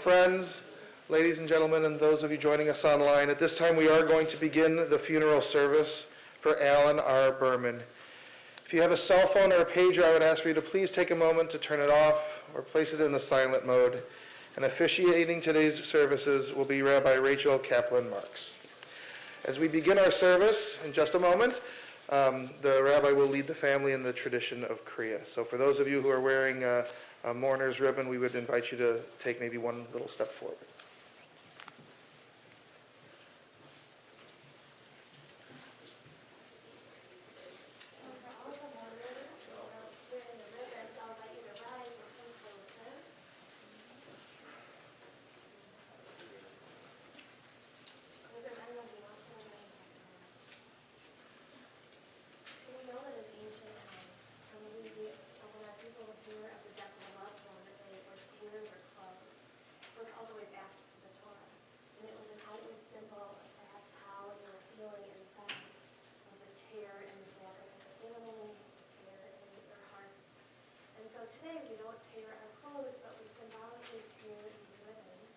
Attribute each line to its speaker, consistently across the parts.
Speaker 1: friends, ladies and gentlemen, and those of you joining us online, at this time we are going to begin the funeral service for Alan R. Burman. If you have a cell phone or a pager, I would ask for you to please take a moment to turn it off or place it in the silent mode. And officiating today's services will be Rabbi Rachel Kaplan-Marks. As we begin our service in just a moment, the rabbi will lead the family in the tradition of Kriya. So for those of you who are wearing a mourner's ribbon, we would invite you to take maybe one little step forward.
Speaker 2: Today we don't tear our clothes, but we symbolically tear these ribbons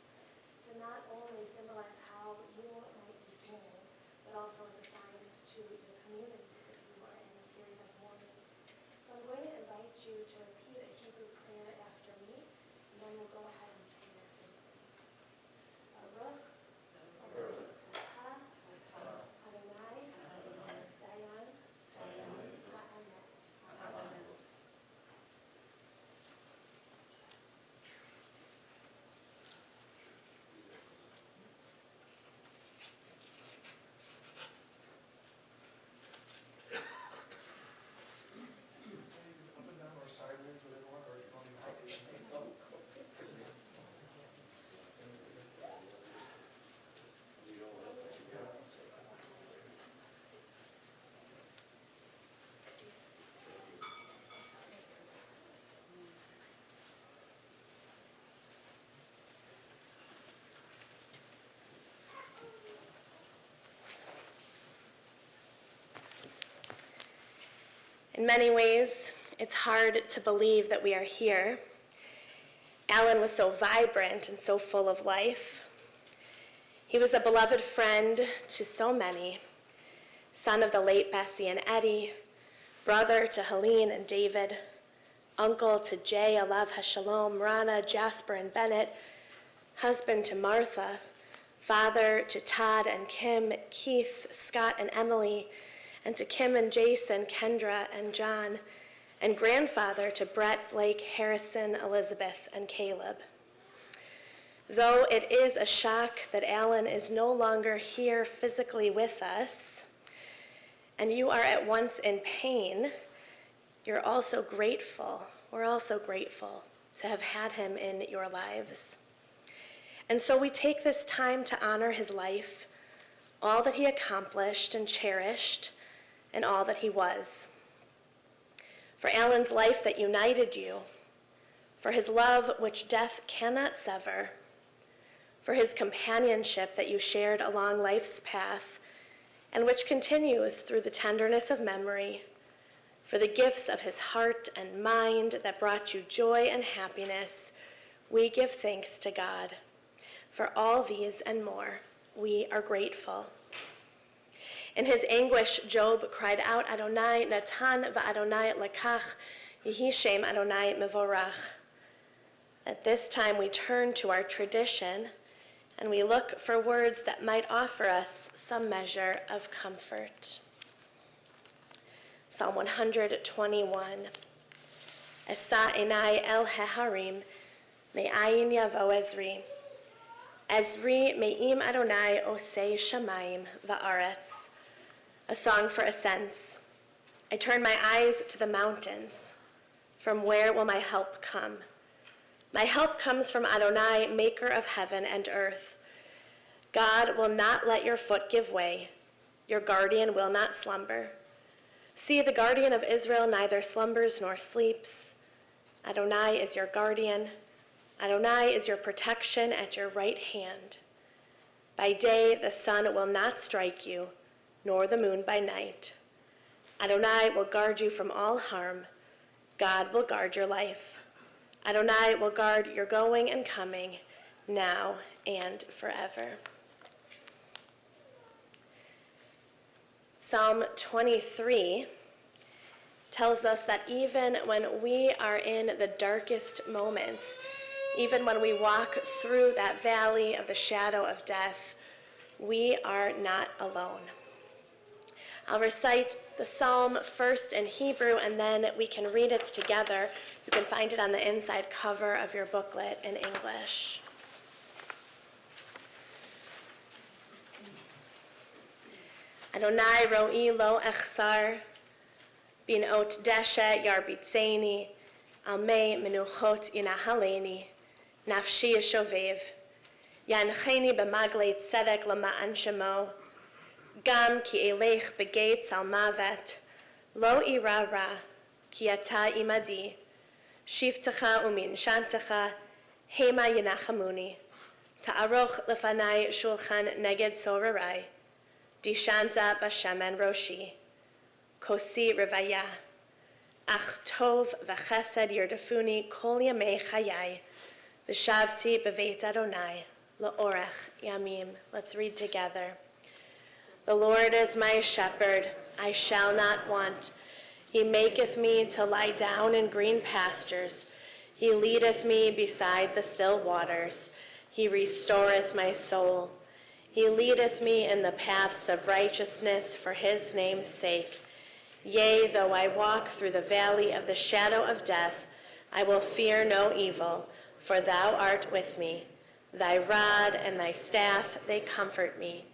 Speaker 2: to not only symbolize how you might be feeling, but also as a sign to your community that you are in a period of mourning. So I'm going to invite you to repeat a Hebrew prayer after me, and then we'll go ahead and tear your ribbons. Baruch, Atah, Adonai, Dayan, Ha'amet. In many ways, it's hard to believe that we are here. Alan was so vibrant and so full of life. He was a beloved friend to so many, son of the late Bessie and Eddie, brother to Helene and David, uncle to Jay, Alav Hashalom, Rana, Jasper, and Bennett, husband to Martha, father to Todd and Kim, Keith, Scott, and Emily, and to Kim and Jason, Kendra, and John, and grandfather to Brett, Blake, Harrison, Elizabeth, and Caleb. Though it is a shock that Alan is no longer here physically with us, and you are at once in pain, you're also grateful. We're also grateful to have had him in your lives. And so we take this time to honor his life, all that he accomplished and cherished, and all that he was. For Alan's life that united you, for his love which death cannot sever, for his companionship that you shared along life's path, and which continues through the tenderness of memory, for the gifts of his heart and mind that brought you joy and happiness, we give thanks to God. For all these and more, we are grateful. In his anguish, Job cried out, Adonai natan va'Adonai lekach, yehi shem Adonai mevorach. At this time, we turn to our tradition, and we look for words that might offer us some measure of comfort. Psalm 121. Esa enai el heharim, me'ayin yavo Ezri. Ezri me'im Adonai osei shamayim va'aretz. A song for ascents. I turn my eyes to the mountains. From where will my help come? My help comes from Adonai, maker of heaven and earth. God will not let your foot give way. Your guardian will not slumber. See, the guardian of Israel neither slumbers nor sleeps. Adonai is your guardian. Adonai is your protection at your right hand. By day the sun will not strike you, nor the moon by night. Adonai will guard you from all harm. God will guard your life. Adonai will guard your going and coming, now and forever. Psalm 23 tells us that even when we are in the darkest moments, even when we walk through that valley of the shadow of death, we are not alone. I'll recite the psalm first in Hebrew, and then we can read it together. You can find it on the inside cover of your booklet in English. Adonai ro'i lo echsar, bin ot deshe yarbitzeni, al mei menuchot yinahaleni, nafshi yeshovev, yancheni b'maglei tzedek lama'an shemo, gam ki elech begates al mavet, lo ira ra, ki ata imadi, shivtecha umin shantecha, hema yinachamuni, ta'aroch lefanai shulchan neged sorarai, dishanta v'shemen roshi, kosi revaya, ach tov v'chesed yerdefuni kol yamei chayai, v'shavti b'veit Adonai, la'orech yamim. Let's read together. The Lord is my shepherd, I shall not want. He maketh me to lie down in green pastures. He leadeth me beside the still waters. He restoreth my soul. He leadeth me in the paths of righteousness for his name's sake. Yea, though I walk through the valley of the shadow of death, I will fear no evil, for thou art with me. Thy rod and thy staff, they comfort me.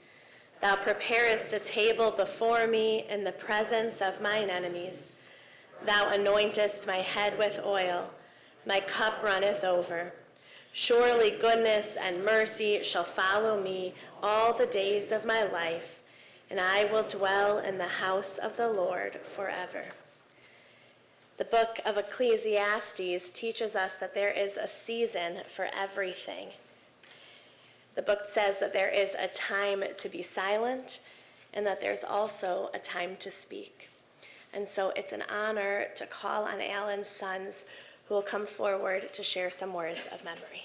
Speaker 2: Thou preparest a table before me in the presence of mine enemies. Thou anointest my head with oil. My cup runneth over. Surely goodness and mercy shall follow me all the days of my life, and I will dwell in the house of the Lord forever. The book of Ecclesiastes teaches us that there is a season for everything. The book says that there is a time to be silent and that there's also a time to speak. And so it's an honor to call on Alan's sons who will come forward to share some words of memory.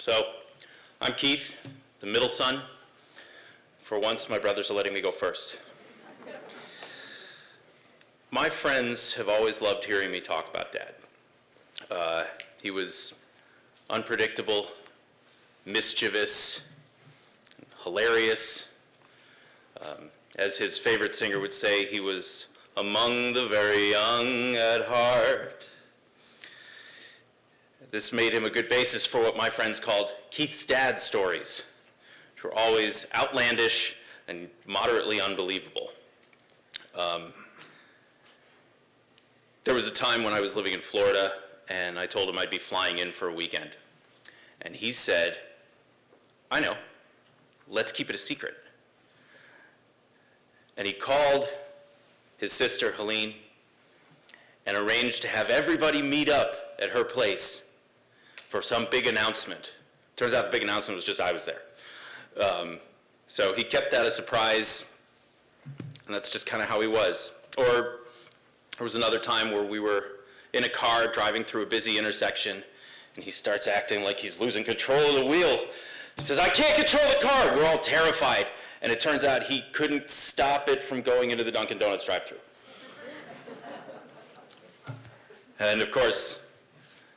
Speaker 3: So, I'm Keith, the middle son. For once, my brothers are letting me go first. My friends have always loved hearing me talk about Dad. He was unpredictable, mischievous, hilarious. As his favorite singer would say, he was among the very young at heart. This made him a good basis for what my friends called Keith's dad stories, which were always outlandish and moderately unbelievable. There was a time when I was living in Florida, and I told him I'd be flying in for a weekend. And he said, I know, let's keep it a secret. And he called his sister, Helene, and arranged to have everybody meet up at her place for some big announcement. Turns out the big announcement was just I was there. So he kept that a surprise, and that's just kind of how he was. Or there was another time where we were in a car driving through a busy intersection, and he starts acting like he's losing control of the wheel. He says, I can't control the car. We're all terrified. And it turns out he couldn't stop it from going into the Dunkin' Donuts drive-thru. And of course,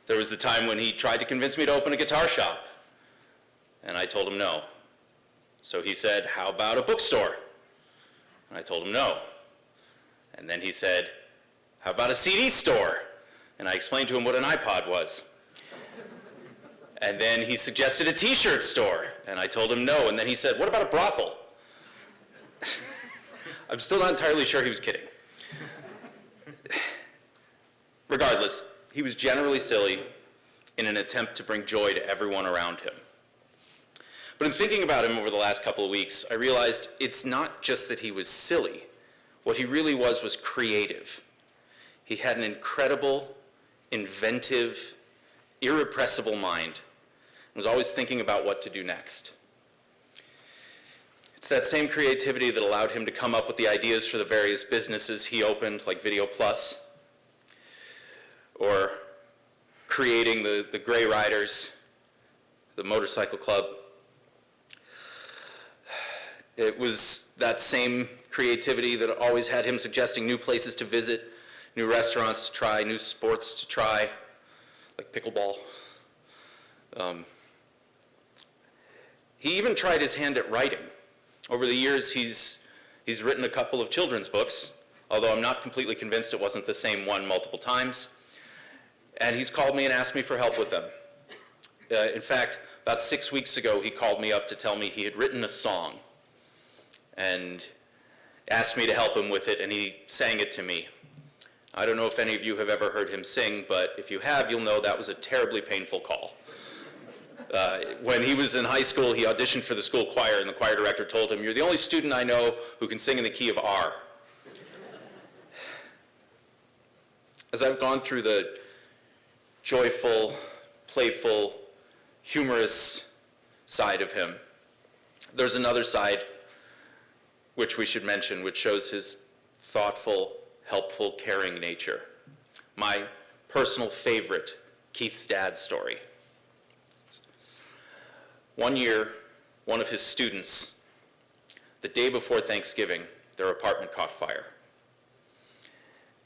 Speaker 3: there was the time when he tried to convince me to open a guitar shop. And I told him no. So he said, how about a bookstore? And I told him no. And then he said, how about a CD store? And I explained to him what an iPod was. And then he suggested a t-shirt store. And I told him no. And then he said, what about a brothel? I'm still not entirely sure he was kidding. Regardless, he was generally silly in an attempt to bring joy to everyone around him. But in thinking about him over the last couple of weeks, I realized it's not just that he was silly. What he really was creative. He had an incredible, inventive, irrepressible mind, and was always thinking about what to do next. It's that same creativity that allowed him to come up with the ideas for the various businesses he opened, like Video Plus, or creating the Gray Riders, the motorcycle club. It was that same creativity that always had him suggesting new places to visit, new restaurants to try, new sports to try, like pickleball. He even tried his hand at writing. Over the years, he's written a couple of children's books, although I'm not completely convinced it wasn't the same one multiple times. And he's called me and asked me for help with them. In fact, about 6 weeks ago, he called me up to tell me he had written a song and asked me to help him with it, and he sang it to me. I don't know if any of you have ever heard him sing, but if you have, you'll know that was a terribly painful call. When he was in high school, he auditioned for the school choir, and the choir director told him, "You're the only student I know who can sing in the key of R." As I've gone through the joyful, playful, humorous side of him, there's another side which we should mention, which shows his thoughtful, helpful, caring nature. My personal favorite, Keith's dad story. One year, one of his students, the day before Thanksgiving, their apartment caught fire.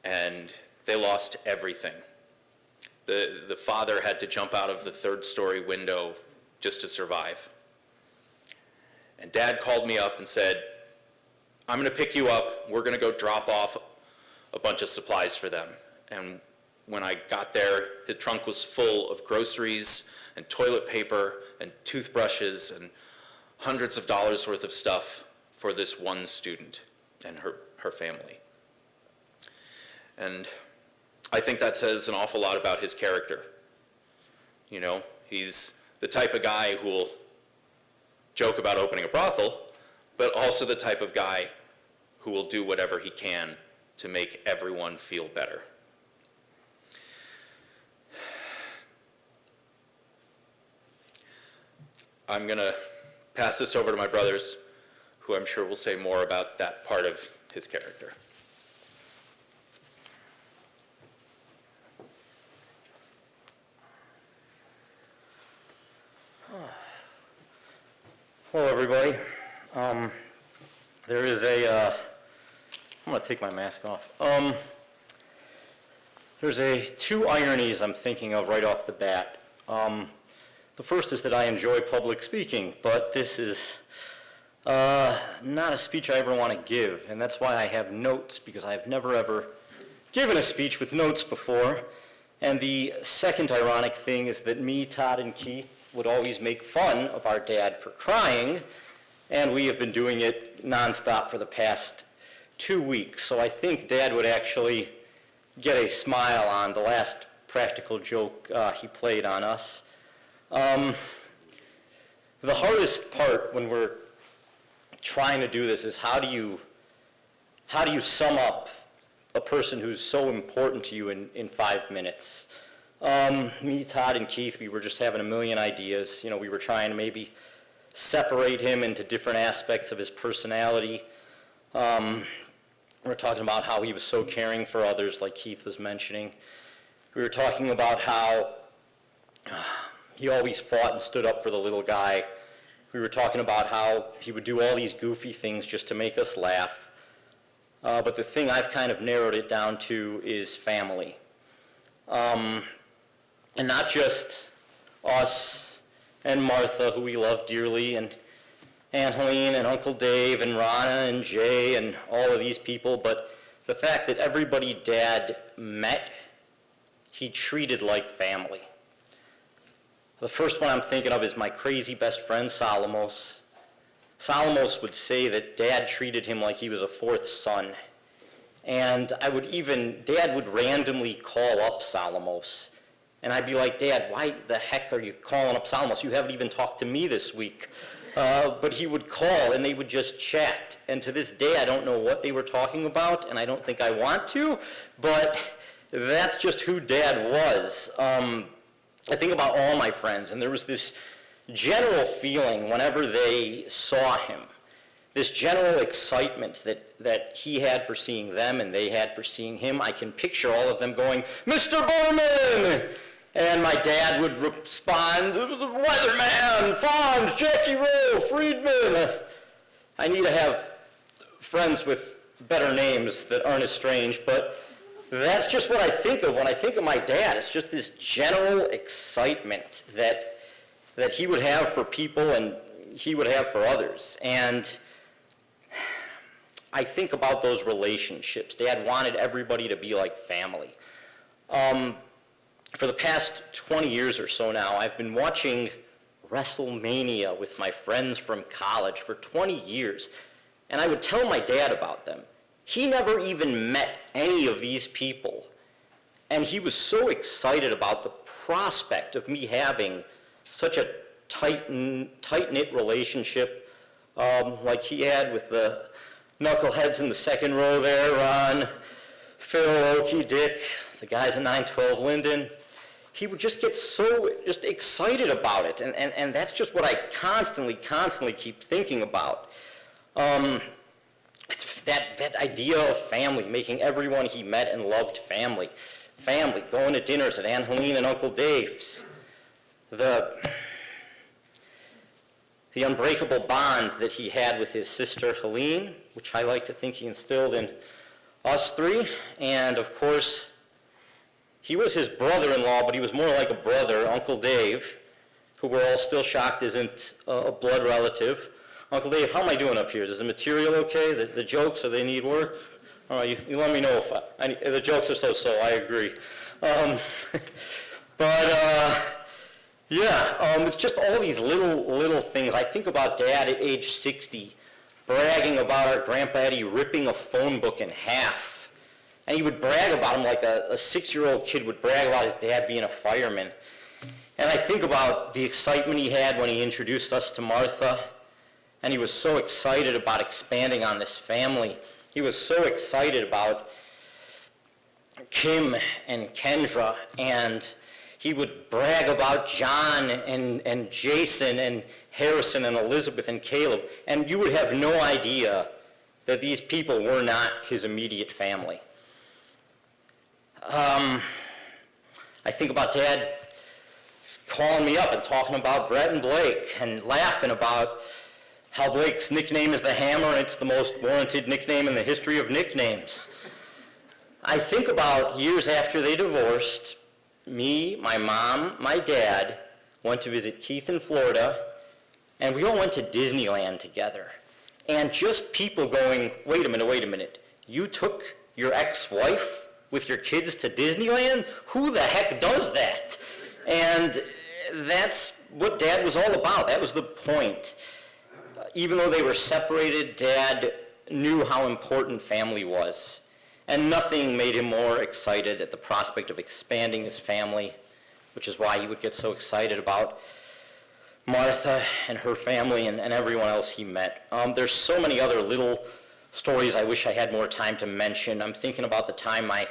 Speaker 3: And they lost everything. The father had to jump out of the third-story window just to survive. And Dad called me up and said, "I'm going to pick you up. We're going to go drop off a bunch of supplies for them." And when I got there, his trunk was full of groceries and toilet paper and toothbrushes and hundreds of dollars worth of stuff for this one student and her family. And I think that says an awful lot about his character. You know, he's the type of guy who will joke about opening a brothel, but also the type of guy who will do whatever he can to make everyone feel better. I'm going to pass this over to my brothers, who I'm sure will say more about that part of his character.
Speaker 4: Hello, everybody. There is I'm going to take my mask off. There's two ironies I'm thinking of right off the bat. The first is that I enjoy public speaking, but this is not a speech I ever want to give, and that's why I have notes, because I've never ever given a speech with notes before. And the second ironic thing is that me, Todd, and Keith would always make fun of our dad for crying, and we have been doing it nonstop for the past 2 weeks. So I think Dad would actually get a smile on the last practical joke he played on us. The hardest part when we're trying to do this is how do you sum up a person who's so important to you in 5 minutes? Me, Todd, and Keith, we were just having a million ideas. You know, we were trying to maybe separate him into different aspects of his personality. We were talking about how he was so caring for others, like Keith was mentioning. We were talking about how he always fought and stood up for the little guy. We were talking about how he would do all these goofy things just to make us laugh. But the thing I've kind of narrowed it down to is family. And not just us and Martha, who we love dearly, and Aunt Helene and Uncle Dave and Ronna and Jay and all of these people, but the fact that everybody Dad met, he treated like family. The first one I'm thinking of is my crazy best friend, Solomos. Solomos would say that Dad treated him like he was a fourth son. And Dad would randomly call up Solomos. And I'd be like, "Dad, why the heck are you calling up Solomos? You haven't even talked to me this week." But he would call and they would just chat. And to this day, I don't know what they were talking about, and I don't think I want to, but that's just who Dad was. I think about all my friends, and there was this general feeling whenever they saw him, this general excitement that he had for seeing them and they had for seeing him. I can picture all of them going, "Mr. Burman!" And my dad would respond, "Weatherman, Fonz, Jackie Rowe, Friedman." I need to have friends with better names that aren't as strange, but that's just what I think of when I think of my dad. It's just this general excitement that he would have for people and he would have for others. And I think about those relationships. Dad wanted everybody to be like family. For the past 20 years or so now, I've been watching WrestleMania with my friends from college for 20 years, and I would tell my dad about them. He never even met any of these people, and he was so excited about the prospect of me having such a tight-knit relationship like he had with the knuckleheads in the second row there, Ron, Phil, Okie, Dick, the guys at 912 Linden. He would just get so excited about it, and that's just what I constantly keep thinking about. It's that idea of family, making everyone he met and loved family. Family, going to dinners at Aunt Helene and Uncle Dave's. The unbreakable bond that he had with his sister Helene, which I like to think he instilled in us three, and of course, he was his brother-in-law, but he was more like a brother, Uncle Dave, who we're all still shocked isn't a blood relative. Uncle Dave, how am I doing up here? Is the material okay? The jokes, or they need work? All right, you let me know if the jokes are so-so, I agree. It's just all these little things. I think about Dad at age 60, bragging about our Grandpa Eddie ripping a phone book in half. And he would brag about him like a 6-year-old kid would brag about his dad being a fireman. And I think about the excitement he had when he introduced us to Martha. And he was so excited about expanding on this family. He was so excited about Kim and Kendra. And he would brag about John and Jason and Harrison and Elizabeth and Caleb. And you would have no idea that these people were not his immediate family. I think about Dad calling me up and talking about Brett and Blake and laughing about how Blake's nickname is the Hammer and it's the most warranted nickname in the history of nicknames. I think about years after they divorced, me, my mom, my dad went to visit Keith in Florida, and we all went to Disneyland together. And just people going, wait a minute, you took your ex-wife with your kids to Disneyland? Who the heck does that? And that's what Dad was all about. That was the point. Even though they were separated, Dad knew how important family was. And nothing made him more excited at the prospect of expanding his family, which is why he would get so excited about Martha and her family and everyone else he met. There's so many other little stories I wish I had more time to mention. I'm thinking about the time my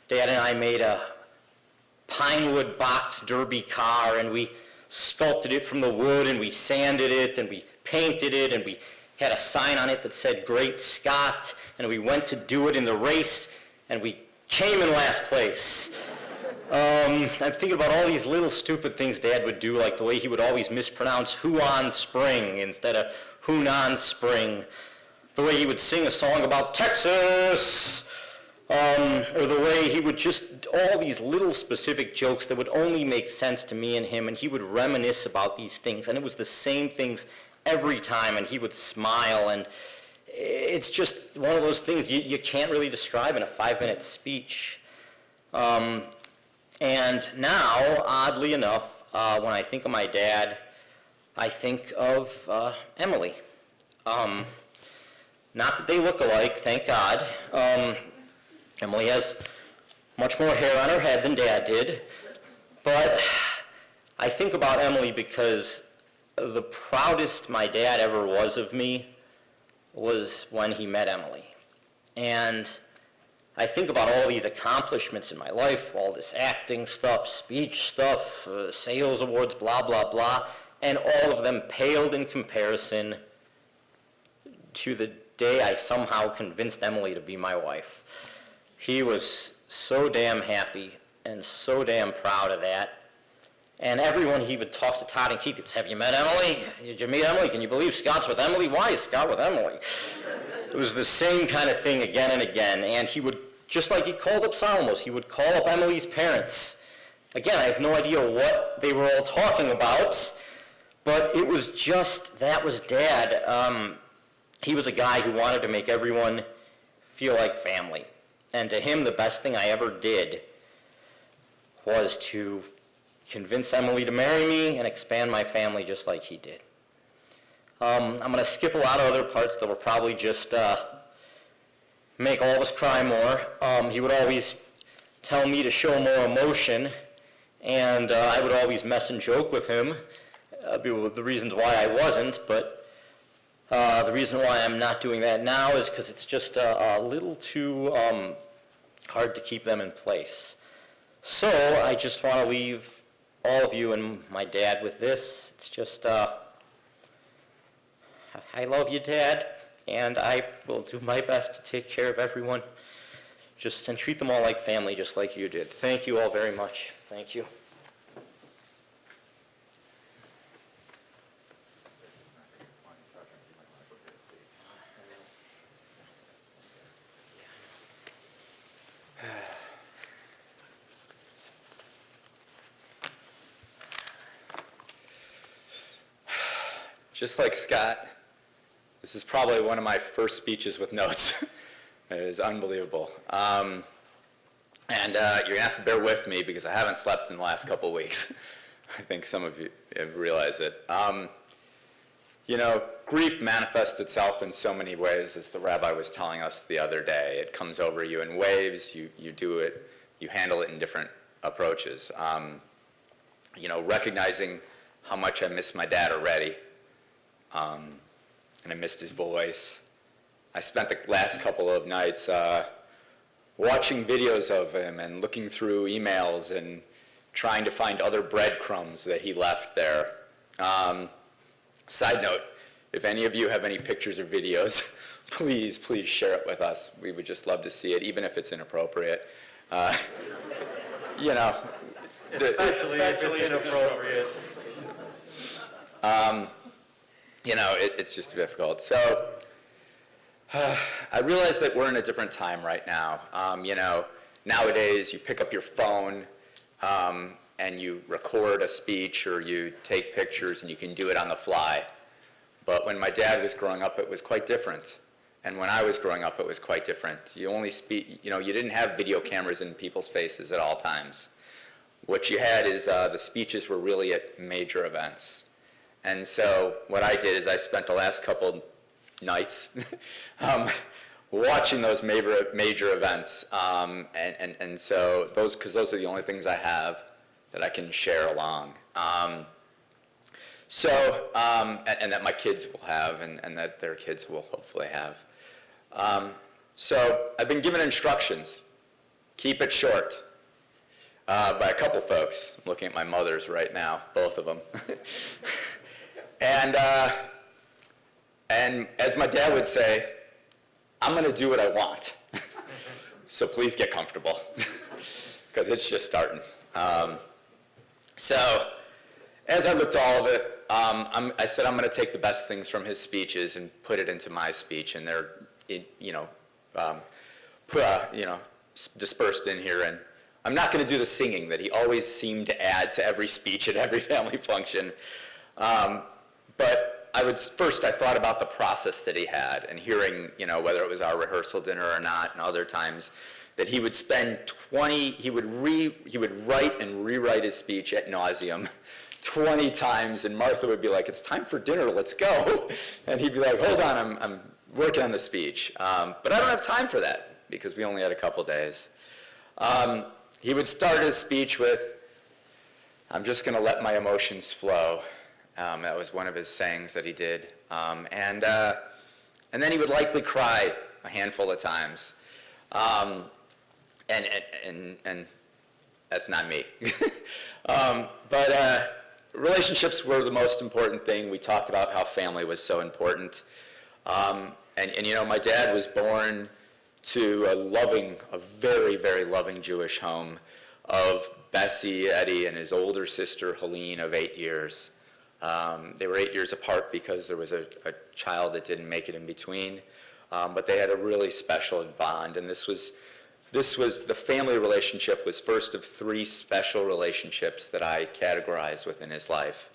Speaker 4: dad and I made a pine wood box derby car, and we sculpted it from the wood, and we sanded it, and we painted it, and we had a sign on it that said Great Scott, and we went to do it in the race, and we came in last place. I'm thinking about all these little stupid things Dad would do, like the way he would always mispronounce Huon Spring instead of Hunan Spring, the way he would sing a song about Texas, or the way he would just, all these little specific jokes that would only make sense to me and him, and he would reminisce about these things, and it was the same things every time, and he would smile, and it's just one of those things you can't really describe in a 5-minute speech. And now, oddly enough, when I think of my dad, I think of Emily. Not that they look alike, thank God. Emily has much more hair on her head than Dad did. But I think about Emily because the proudest my dad ever was of me was when he met Emily. And I think about all these accomplishments in my life, all this acting stuff, speech stuff, sales awards, blah, blah, blah, and all of them paled in comparison to the day I somehow convinced Emily to be my wife. He was so damn happy and so damn proud of that. And everyone he would talk to, Todd and Keith, would say, have you met Emily? Did you meet Emily? Can you believe Scott's with Emily? Why is Scott with Emily? It was the same kind of thing again and again. And he would, just like he called up Salomos, he would call up Emily's parents. Again, I have no idea what they were all talking about, but it was just, that was Dad. He was a guy who wanted to make everyone feel like family. And to him, the best thing I ever did was to convince Emily to marry me and expand my family just like he did. I'm going to skip a lot of other parts that will probably just make all of us cry more. He would always tell me to show more emotion, and I would always mess and joke with him, the reasons why I wasn't, but the reason why I'm not doing that now is because it's just a little too hard to keep them in place. So I just want to leave all of you and my dad with this. It's just, I love you, Dad, and I will do my best to take care of everyone, and treat them all like family, just like you did. Thank you all very much. Thank you.
Speaker 5: Just like Scott, this is probably one of my first speeches with notes. It is unbelievable. And you're going to have to bear with me because I haven't slept in the last couple of weeks. I think some of you have realized it. You know, grief manifests itself in so many ways, as the rabbi was telling us the other day. It comes over you in waves. You do it. You handle it in different approaches. You know, recognizing how much I miss my dad already. And I missed his voice. I spent the last couple of nights watching videos of him and looking through emails and trying to find other breadcrumbs that he left there. Side note, if any of you have any pictures or videos, please share it with us. We would just love to see it, even if it's inappropriate. You know.
Speaker 4: Especially if it's inappropriate.
Speaker 5: You know, it's just difficult. So I realize that we're in a different time right now. You know, nowadays you pick up your phone and you record a speech or you take pictures and you can do it on the fly. But when my dad was growing up, it was quite different. And when I was growing up, it was quite different. You only you know, you didn't have video cameras in people's faces at all times. What you had is the speeches were really at major events. And so what I did is I spent the last couple nights watching those major events. And so because those are the only things I have that I can share along. And that my kids will have and that their kids will hopefully have. So I've been given instructions. Keep it short. By a couple folks. I'm looking at my mothers right now, both of them. And as my dad would say, I'm going to do what I want. So please get comfortable, because it's just starting. So as I looked at all of it, I said I'm going to take the best things from his speeches and put it into my speech, and they're, dispersed in here. And I'm not going to do the singing that he always seemed to add to every speech at every family function. But I thought about the process that he had, and hearing, whether it was our rehearsal dinner or not, and other times, that he would spend he would write and rewrite his speech ad nauseum 20 times, and Martha would be like, "It's time for dinner, let's go." And he'd be like, "Hold on, I'm working on the speech." But I don't have time for that, because we only had a couple days. He would start his speech with, "I'm just going to let my emotions flow." That was one of his sayings that he did. And then he would likely cry a handful of times. And that's not me. But relationships were the most important thing. We talked about how family was so important. And you know, my dad was born to a very, very loving Jewish home of Bessie, Eddie, and his older sister, Helene, of 8 years. They were 8 years apart because there was a child that didn't make it in between. But they had a really special bond, and this was the family relationship was first of 3 special relationships that I categorized within his life,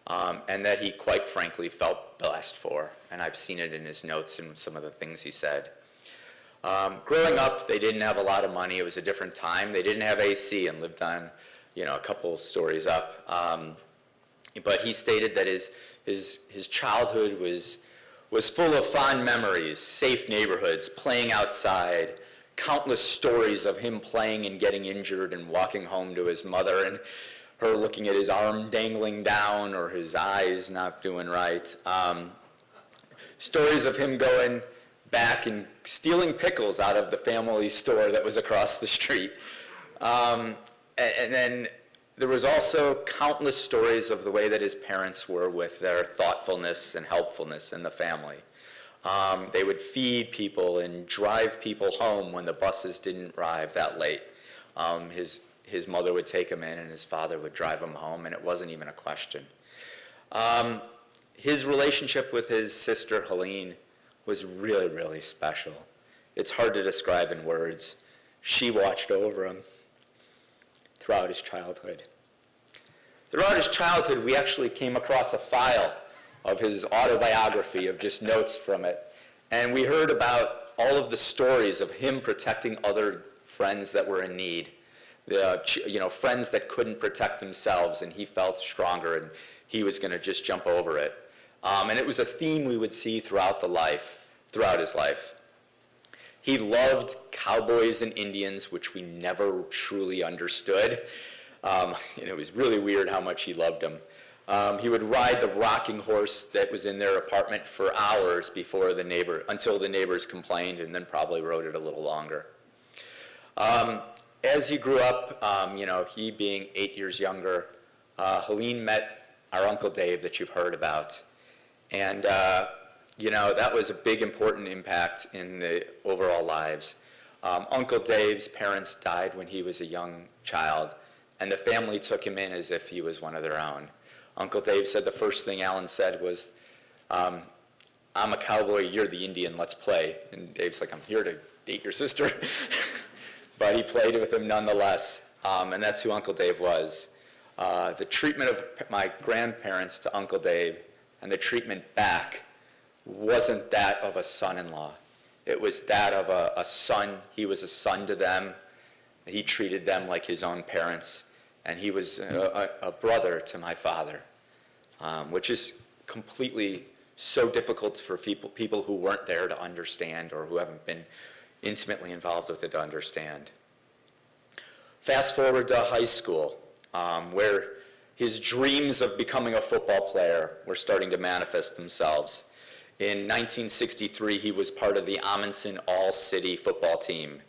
Speaker 5: and that he quite frankly felt blessed for, and I've seen it in his notes and some of the things he said. Growing up, they didn't have a lot of money. It was a different time. They didn't have AC and lived on, you know, a couple stories up. But he stated that his childhood was full of fond memories, safe neighborhoods, playing outside, countless stories of him playing and getting injured and walking home to his mother and her looking at his arm dangling down or his eyes not doing right. Stories of him going back and stealing pickles out of the family store that was across the street. And then there was also countless stories of the way that his parents were with their thoughtfulness and helpfulness in the family. They would feed people and drive people home when the buses didn't arrive that late. His mother would take him in and his father would drive him home, and it wasn't even a question. His relationship with his sister Helene was really, really special. It's hard to describe in words. She watched over him throughout his childhood. Throughout his childhood, we actually came across a file of his autobiography, of just notes from it. And we heard about all of the stories of him protecting other friends that were in need. Friends that couldn't protect themselves, and he felt stronger, and he was going to just jump over it. And it was a theme we would see throughout his life. He loved cowboys and Indians, which we never truly understood. It was really weird how much he loved them. He would ride the rocking horse that was in their apartment for hours until the neighbors complained, and then probably rode it a little longer. As he grew up, he being 8 years younger, Helene met our Uncle Dave that you've heard about. And, that was a big, important impact in the overall lives. Uncle Dave's parents died when he was a young child, and the family took him in as if he was one of their own. Uncle Dave said the first thing Alan said was, I'm a cowboy, you're the Indian, let's play. And Dave's like, I'm here to date your sister. But he played with him nonetheless, and that's who Uncle Dave was. The treatment of my grandparents to Uncle Dave and the treatment back wasn't that of a son-in-law. It was that of a son. He was a son to them. He treated them like his own parents, and he was a brother to my father, which is completely so difficult for people who weren't there to understand or who haven't been intimately involved with it to understand. Fast forward to high school, where his dreams of becoming a football player were starting to manifest themselves. In 1963, he was part of the Amundsen All-City football team.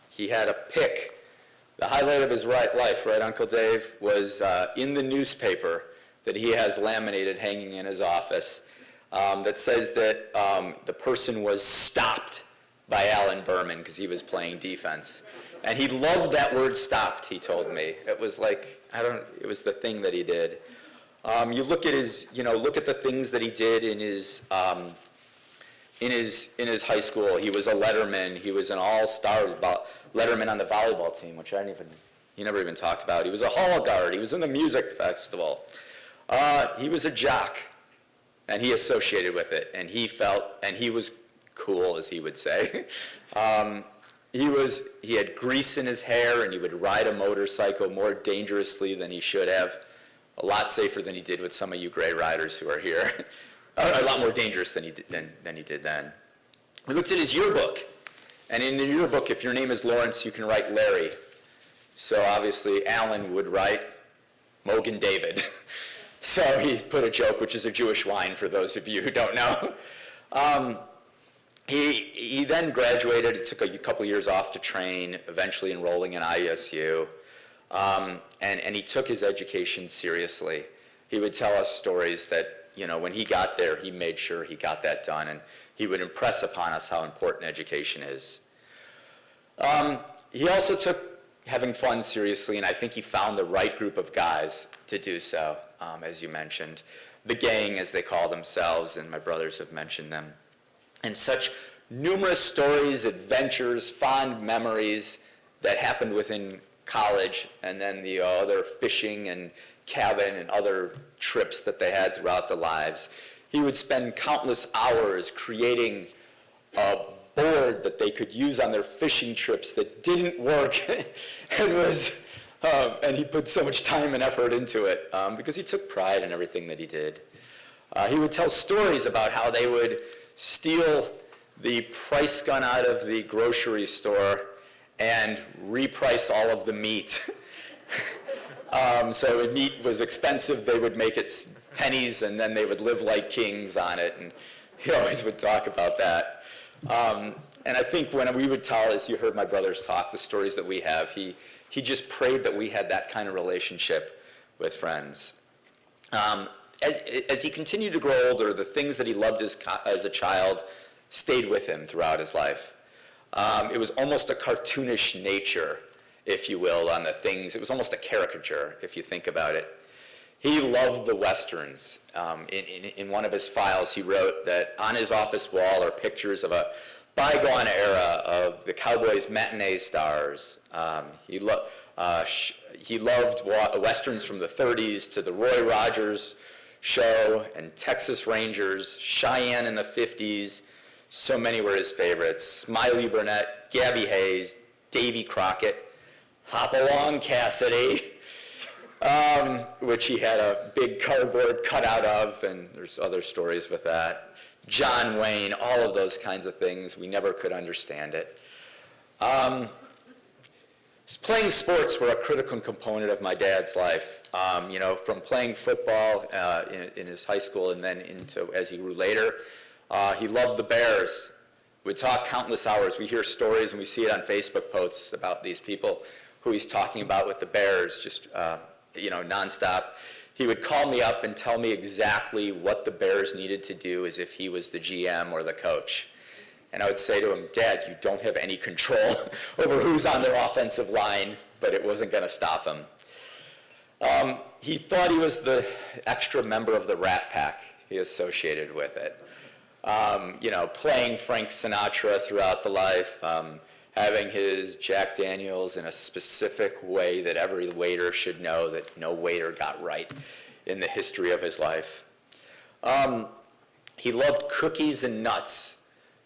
Speaker 5: He had a pick. The highlight of his life, right, Uncle Dave, was in the newspaper that he has laminated hanging in his office that says that the person was stopped by Alan Burman because he was playing defense. And he loved that word stopped, he told me. It was like, it was the thing that he did. You look at look at the things that he did in his high school. He was a letterman. He was an all-star letterman on the volleyball team, which he never even talked about. He was a hall guard. He was in the music festival. He was a jock, and he associated with it, and he was cool, as he would say. He had grease in his hair, and he would ride a motorcycle more dangerously than he should have. A lot safer than he did with some of you gray riders who are here. A lot more dangerous than he did then. We looked at his yearbook, and in the yearbook, if your name is Lawrence, you can write Larry. So obviously, Alan would write Mogan David. So he put a joke, which is a Jewish wine for those of you who don't know. He then graduated. It took a couple years off to train, eventually enrolling in ISU. And he took his education seriously. He would tell us stories that, when he got there, he made sure he got that done, and he would impress upon us how important education is. He also took having fun seriously, and I think he found the right group of guys to do so, as you mentioned. The gang, as they call themselves, and my brothers have mentioned them. And such numerous stories, adventures, fond memories that happened within college, and then the other fishing and cabin and other trips that they had throughout their lives. He would spend countless hours creating a board that they could use on their fishing trips that didn't work and he put so much time and effort into it because he took pride in everything that he did. He would tell stories about how they would steal the price gun out of the grocery store and reprice all of the meat. So if meat was expensive, they would make it pennies, and then they would live like kings on it, and he always would talk about that. And I think when we would tell, as you heard my brothers talk, the stories that we have, he just prayed that we had that kind of relationship with friends. As he continued to grow older, the things that he loved as a child stayed with him throughout his life. It was almost a cartoonish nature, if you will, on the things. It was almost a caricature, if you think about it. He loved the Westerns. In one of his files, he wrote that on his office wall are pictures of a bygone era of the Cowboys matinee stars. He loved Westerns from the 30s to the Roy Rogers Show and Texas Rangers, Cheyenne in the 50s. So many were his favorites. Smiley Burnett, Gabby Hayes, Davy Crockett, Hop Along Cassidy, which he had a big cardboard cutout of, and there's other stories with that. John Wayne, all of those kinds of things. We never could understand it. Playing sports were a critical component of my dad's life. From playing football in his high school and then into as he grew later, he loved the Bears. We'd talk countless hours. We hear stories and we see it on Facebook posts about these people who he's talking about with the Bears, just nonstop. He would call me up and tell me exactly what the Bears needed to do as if he was the GM or the coach. And I would say to him, Dad, you don't have any control over who's on their offensive line, but it wasn't going to stop him. He thought he was the extra member of the Rat Pack. He associated with it. Playing Frank Sinatra throughout the life, having his Jack Daniels in a specific way that every waiter should know that no waiter got right in the history of his life. He loved cookies and nuts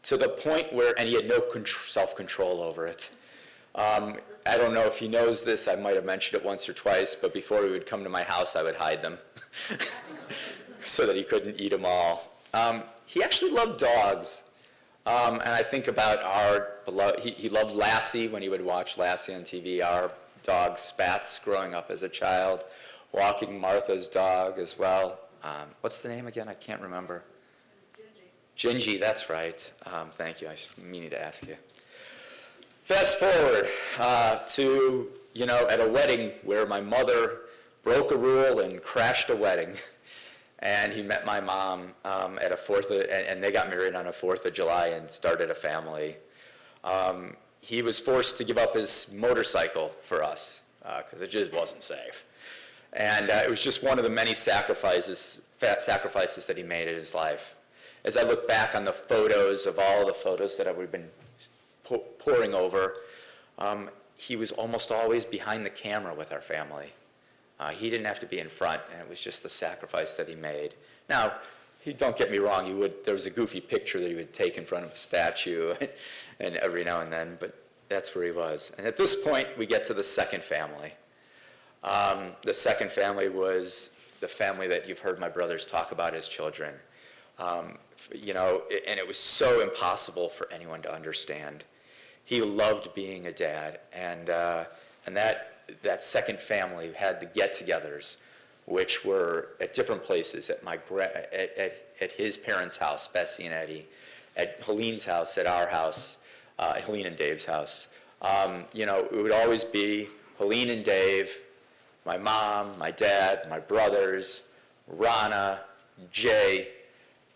Speaker 5: to the point where, and he had no self-control over it. I don't know if he knows this, I might have mentioned it once or twice, but before he would come to my house, I would hide them so that he couldn't eat them all. He actually loved dogs. And I think about he loved Lassie when he would watch Lassie on TV, our dog Spats growing up as a child, walking Martha's dog as well. What's the name again? I can't remember. Gingy, that's right. Thank you. I was meaning to ask you. Fast forward to, at a wedding where my mother broke a rule and crashed a wedding. And he met my mom at and they got married on a 4th of July and started a family. He was forced to give up his motorcycle for us because it just wasn't safe. And it was just one of the many sacrifices that he made in his life. As I look back on the photos of all the photos that I've been poring over, he was almost always behind the camera with our family. He didn't have to be in front, and it was just the sacrifice that he made. Now, don't get me wrong, there was a goofy picture that he would take in front of a statue and every now and then, but that's where he was. And at this point, we get to the second family. The second family was the family that you've heard my brothers talk about as children. And it was so impossible for anyone to understand. He loved being a dad, and that second family had the get-togethers which were at different places, at his parents' house, Bessie and Eddie, at Helene's house, at our house, Helene and Dave's house. It would always be Helene and Dave, my mom, my dad, my brothers, Rana, Jay,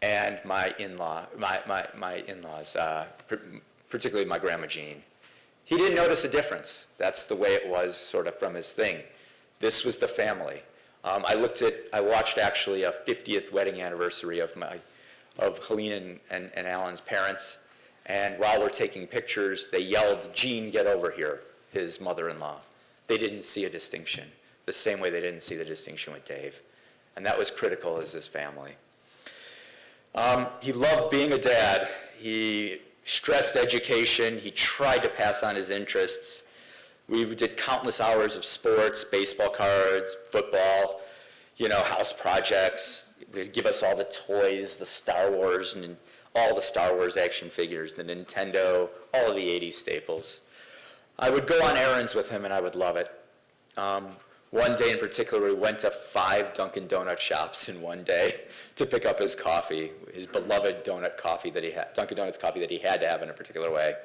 Speaker 5: and my in-laws, particularly my grandma Jean. He didn't notice a difference. That's the way it was sort of from his thing. This was the family. I watched actually a 50th wedding anniversary of Helene and Alan's parents, and while we're taking pictures, they yelled, "Jean, get over here," his mother-in-law. They didn't see a distinction, the same way they didn't see the distinction with Dave. And that was critical as his family. He loved being a dad. He stressed education. He tried to pass on his interests. We did countless hours of sports, baseball cards, football, house projects. They'd give us all the toys, the Star Wars, and all the Star Wars action figures, the Nintendo, all of the 80s staples. I would go on errands with him, and I would love it. One day in particular, we went to 5 Dunkin' Donut shops in one day to pick up his coffee, his beloved donut coffee that he had, Dunkin' Donuts coffee that he had to have in a particular way.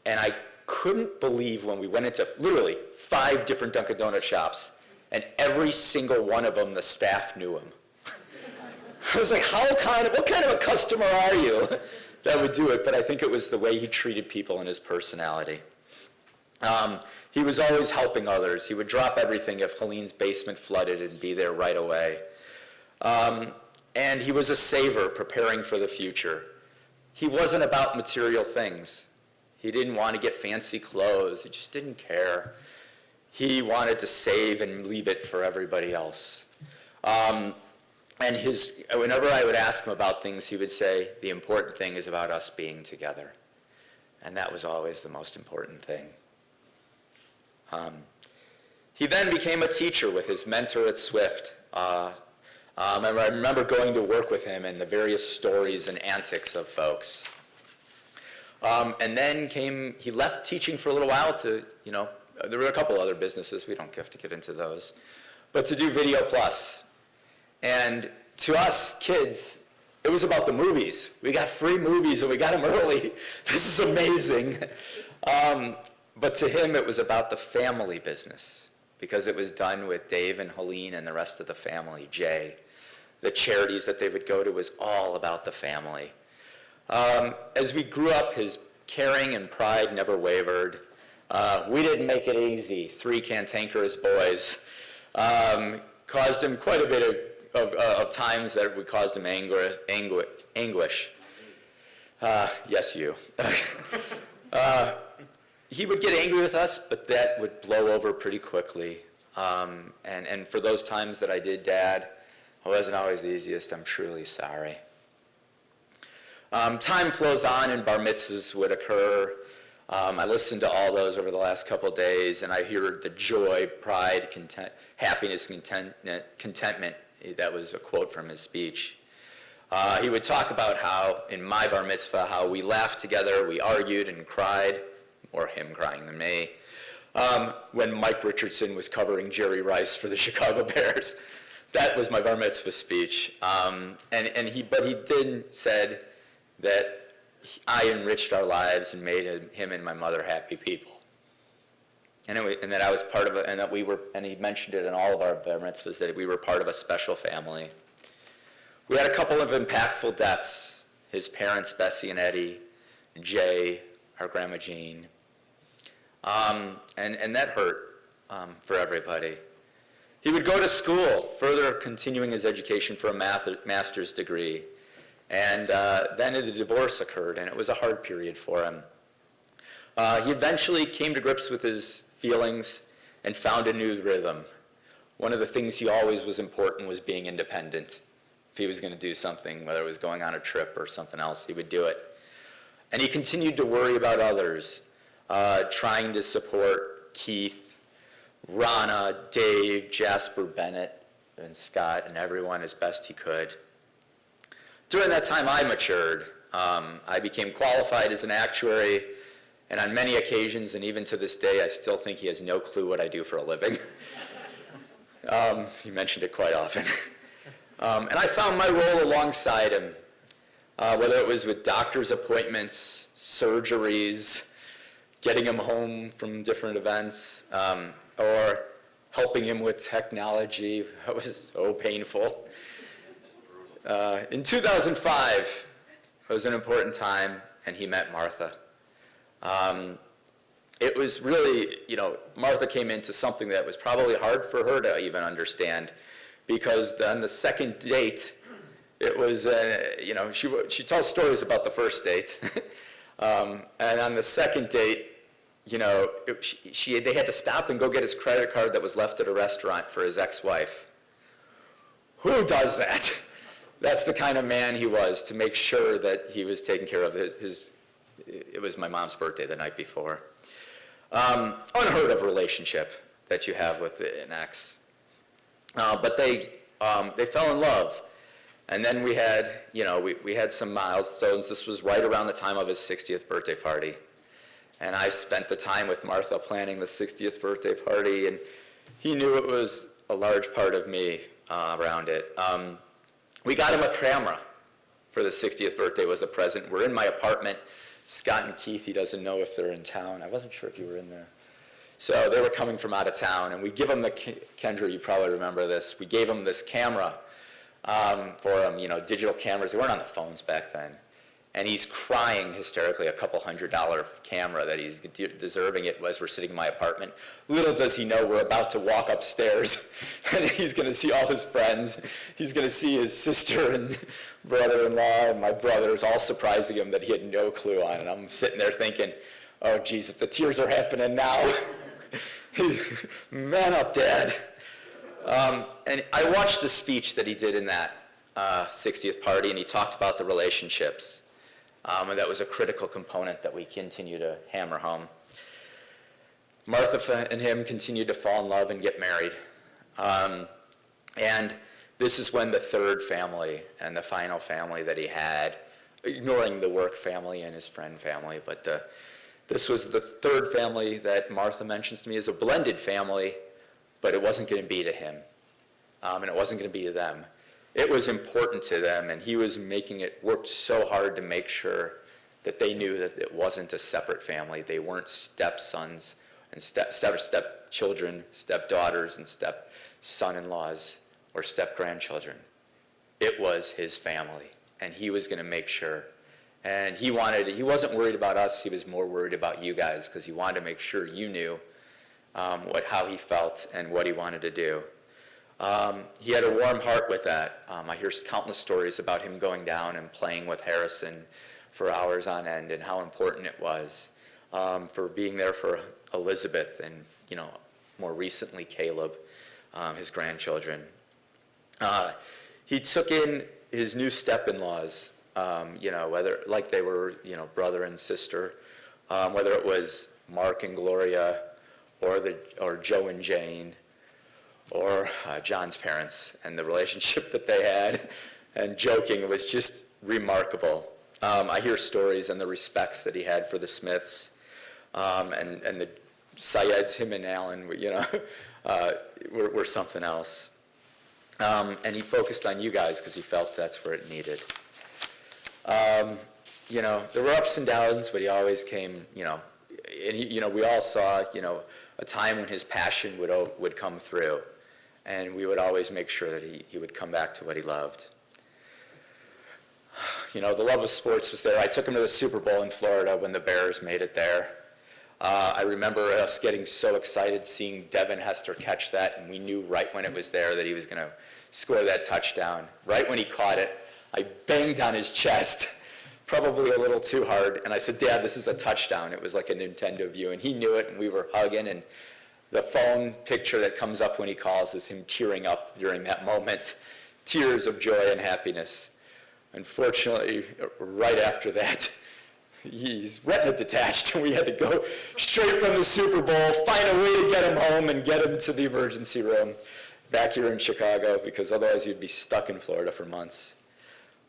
Speaker 5: And I couldn't believe when we went into literally 5 different Dunkin' Donut shops, and every single one of them, the staff knew him. I was like, what kind of a customer are you that would do it? But I think it was the way he treated people and his personality. He was always helping others. He would drop everything if Helene's basement flooded and be there right away. And he was a saver, preparing for the future. He wasn't about material things. He didn't want to get fancy clothes. He just didn't care. He wanted to save and leave it for everybody else. Whenever I would ask him about things, he would say, the important thing is about us being together. And that was always the most important thing. He then became a teacher with his mentor at Swift. I remember going to work with him and the various stories and antics of folks. And then he left teaching for a little while to, there were a couple other businesses, we don't have to get into those, but to do Video Plus. And to us kids, it was about the movies. We got free movies and we got them early. This is amazing. But to him, it was about the family business because it was done with Dave and Helene and the rest of the family, Jay. The charities that they would go to was all about the family. As we grew up, his caring and pride never wavered. We didn't make it easy. 3 cantankerous boys caused him quite a bit of times that would cause him anguish. Yes, you. He would get angry with us, but that would blow over pretty quickly. And for those times that I did, Dad, it wasn't always the easiest. I'm truly sorry. Time flows on and bar mitzvahs would occur. I listened to all those over the last couple of days, and I heard the joy, pride, happiness, contentment. That was a quote from his speech. He would talk about how, in my bar mitzvah, how we laughed together, we argued and cried, more him crying than me, when Mike Richardson was covering Jerry Rice for the Chicago Bears. That was my bar mitzvah speech. But he did said that I enriched our lives and made him and my mother happy people. And that I was part of it, and he mentioned it in all of our bar mitzvahs, that we were part of a special family. We had a couple of impactful deaths. His parents, Bessie and Eddie, Jay, our grandma Jean. And that hurt for everybody. He would go to school, further continuing his education for a master's degree. And then the divorce occurred, and it was a hard period for him. He eventually came to grips with his feelings and found a new rhythm. One of the things he always was important was being independent. If he was going to do something, whether it was going on a trip or something else, he would do it. And he continued to worry about others, trying to support Keith, Rana, Dave, Jasper, Bennett, and Scott, and everyone as best he could. During that time, I matured. I became qualified as an actuary, and on many occasions, and even to this day, I still think he has no clue what I do for a living. He mentioned it quite often. And I found my role alongside him, whether it was with doctor's appointments, surgeries, getting him home from different events, or helping him with technology. That was so painful. In 2005, it was an important time, and he met Martha. It was really, Martha came into something that was probably hard for her to even understand, because on the second date, it was, she tells stories about the first date. And on the second date, they had to stop and go get his credit card that was left at a restaurant for his ex-wife. Who does that? That's the kind of man he was, to make sure that he was taking care of it was my mom's birthday the night before. Unheard of relationship that you have with an ex. But they fell in love. And then we had, we had some milestones. This was right around the time of his 60th birthday party. And I spent the time with Martha planning the 60th birthday party, and he knew it was a large part of me around it. We got him a camera for the 60th birthday was the present. We're in my apartment. Scott and Keith, he doesn't know if they're in town. I wasn't sure if you were in there. So they were coming from out of town, and we give him Kendra, you probably remember this, we gave him this camera for him, digital cameras. They weren't on the phones back then. And he's crying hysterically, a couple $100 camera that he's deserving it as we're sitting in my apartment. Little does he know we're about to walk upstairs, and he's going to see all his friends. He's going to see his sister and brother-in-law and my brothers all surprising him that he had no clue on. And I'm sitting there thinking, oh, geez, if the tears are happening now, man up, Dad. And I watched the speech that he did in that 60th party, and he talked about the relationships. And that was a critical component that we continue to hammer home. Martha and him continued to fall in love and get married. And this is when the third family and the final family that he had, ignoring the work family and his friend family, but this was the third family that Martha mentions to me as a blended family, but it wasn't going to be to him, and it wasn't going to be to them. It was important to them, and he was worked so hard to make sure that they knew that it wasn't a separate family. They weren't stepsons and stepchildren, stepdaughters and step-son-in-laws or step-grandchildren. It was his family, and he was going to make sure. And he wasn't worried about us, he was more worried about you guys, because he wanted to make sure you knew how he felt and what he wanted to do. He had a warm heart with that. I hear countless stories about him going down and playing with Harrison for hours on end, and how important it was for being there for Elizabeth and, more recently Caleb, his grandchildren. He took in his new step-in-laws, whether like they were, brother and sister, whether it was Mark and Gloria or Joe and Jane, or John's parents, and the relationship that they had, and joking. It was just remarkable. I hear stories and the respects that he had for the Smiths, and the Syeds, him and Alan, were something else. And he focused on you guys because he felt that's where it needed. There were ups and downs, but he always came, and we all saw, a time when his passion would come through. And we would always make sure that he would come back to what he loved. The love of sports was there. I took him to the Super Bowl in Florida when the Bears made it there. I remember us getting so excited seeing Devin Hester catch that, and we knew right when it was there that he was going to score that touchdown. Right when he caught it, I banged on his chest, probably a little too hard, and I said, Dad, this is a touchdown. It was like a Nintendo view, and he knew it, and we were hugging, and the phone picture that comes up when he calls is him tearing up during that moment, tears of joy and happiness. Unfortunately, right after that, his retina detached, and we had to go straight from the Super Bowl, find a way to get him home and get him to the emergency room back here in Chicago, because otherwise he'd be stuck in Florida for months.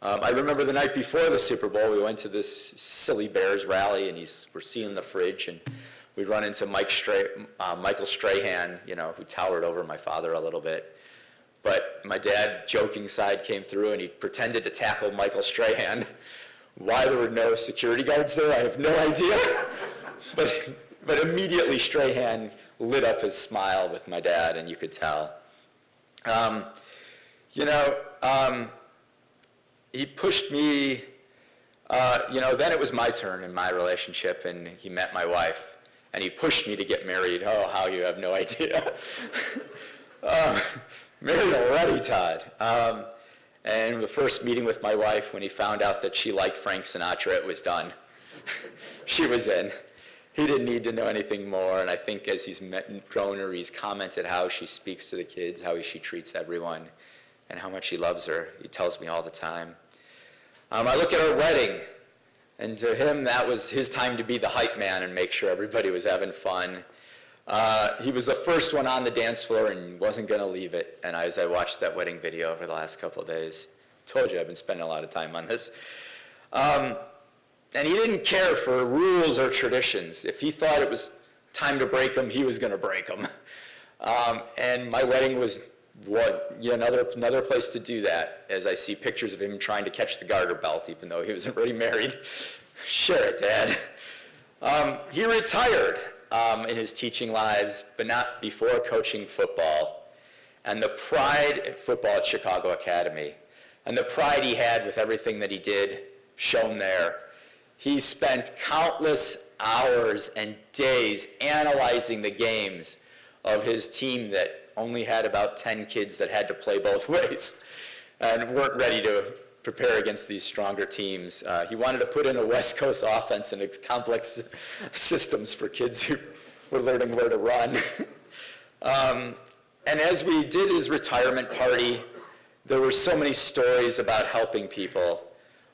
Speaker 5: I remember the night before the Super Bowl, we went to this silly Bears rally, and we're seeing the fridge, and we'd run into Michael Strahan, who towered over my father a little bit. But my dad, joking side, came through and he pretended to tackle Michael Strahan. Why there were no security guards there, I have no idea. But immediately Strahan lit up his smile with my dad, and you could tell. He pushed me, then it was my turn in my relationship, and he met my wife. And he pushed me to get married. Oh, how you have no idea. Married already, Todd. And the first meeting with my wife, when he found out that she liked Frank Sinatra, it was done. She was in. He didn't need to know anything more, and I think as he's grown her, he's commented how she speaks to the kids, how she treats everyone, and how much he loves her. He tells me all the time. I look at our wedding, and to him, that was his time to be the hype man and make sure everybody was having fun. He was the first one on the dance floor and wasn't going to leave it. And as I watched that wedding video over the last couple of days, told you I've been spending a lot of time on this. And he didn't care for rules or traditions. If he thought it was time to break them, he was going to break them. And my wedding was another place to do that, as I see pictures of him trying to catch the garter belt, even though he was already married. Share it, Dad. He retired in his teaching lives, but not before coaching football. And the pride at football at Chicago Academy, and the pride he had with everything that he did, shown there. He spent countless hours and days analyzing the games of his team that only had about 10 kids that had to play both ways and weren't ready to prepare against these stronger teams. He wanted to put in a West Coast offense and complex systems for kids who were learning where to run. And as we did his retirement party, there were so many stories about helping people,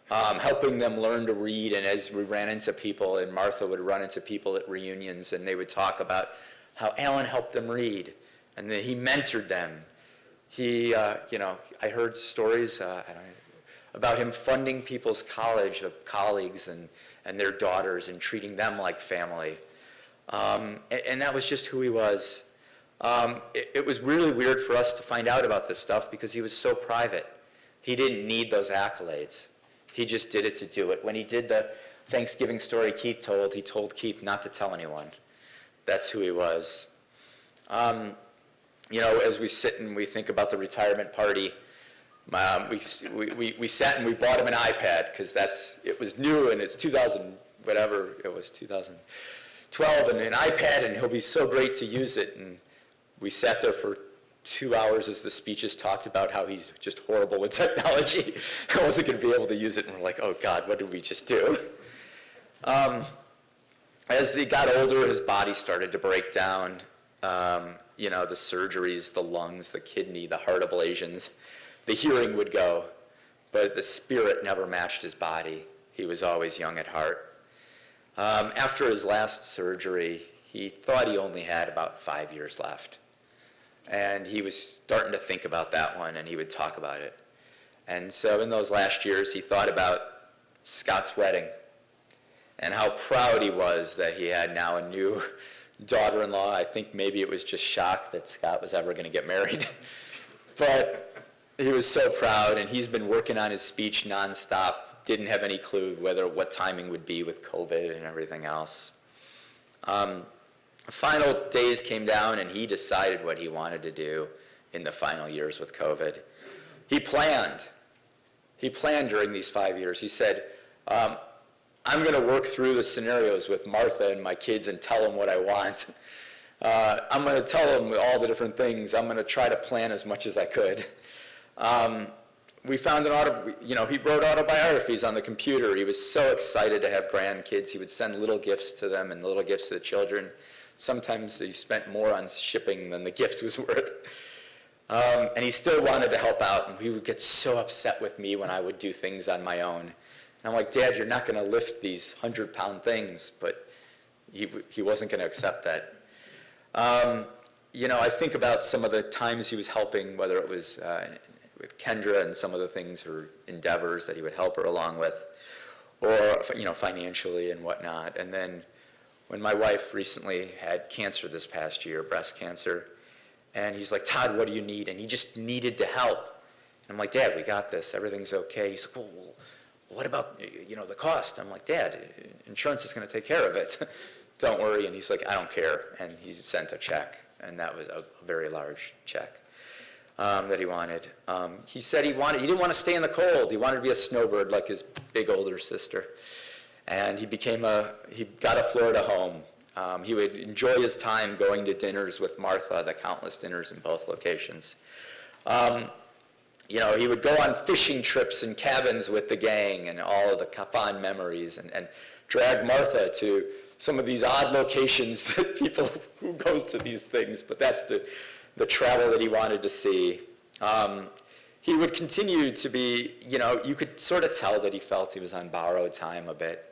Speaker 5: helping them learn to read. And as we ran into people, and Martha would run into people at reunions, and they would talk about how Alan helped them read, and that he mentored them. I heard stories about him funding people's college of colleagues and their daughters and treating them like family. And that was just who he was. It was really weird for us to find out about this stuff because he was so private. He didn't need those accolades. He just did it to do it. When he did the Thanksgiving story Keith told, he told Keith not to tell anyone. That's who he was. As we sit and we think about the retirement party, we sat and we bought him an iPad because it was new and it's 2000, whatever, it was 2012, and an iPad, and he'll be so great to use it. And we sat there for 2 hours as the speeches talked about how he's just horrible with technology. I wasn't going to be able to use it, and we're like, oh God, what did we just do? As he got older, his body started to break down. The surgeries, the lungs, the kidney, the heart ablations. The hearing would go, but the spirit never matched his body. He was always young at heart. After his last surgery, he thought he only had about 5 years left. And he was starting to think about that one, and he would talk about it. And so in those last years, he thought about Scott's wedding and how proud he was that he had now a new daughter-in-law. I think maybe it was just shock that Scott was ever going to get married. But he was so proud, and he's been working on his speech nonstop. Didn't have any clue what timing would be with COVID and everything else. Final days came down, and he decided what he wanted to do in the final years with COVID. He planned. He planned during these 5 years. He said, I'm going to work through the scenarios with Martha and my kids and tell them what I want. I'm going to tell them all the different things. I'm going to try to plan as much as I could. We found he wrote autobiographies on the computer. He was so excited to have grandkids. He would send little gifts to them and little gifts to the children. Sometimes he spent more on shipping than the gift was worth. And he still wanted to help out, and he would get so upset with me when I would do things on my own. And I'm like, Dad, you're not going to lift these 100-pound things, but he wasn't going to accept that. I think about some of the times he was helping, whether it was with Kendra and some of the things, her endeavors that he would help her along with, or financially and whatnot. And then when my wife recently had cancer this past year, breast cancer, and he's like, Todd, what do you need? And he just needed to help. And I'm like, Dad, we got this. Everything's okay. He's like, well, what about, the cost? I'm like, Dad, insurance is going to take care of it. Don't worry. And he's like, I don't care. And he sent a check, and that was a very large check that he wanted. He said he didn't want to stay in the cold. He wanted to be a snowbird like his big older sister. And he got a Florida home. He would enjoy his time going to dinners with Martha, the countless dinners in both locations. He would go on fishing trips and cabins with the gang and all of the fond memories and drag Martha to some of these odd locations that people who goes to these things, but that's the travel that he wanted to see. He would continue to be, you could sort of tell that he felt he was on borrowed time a bit.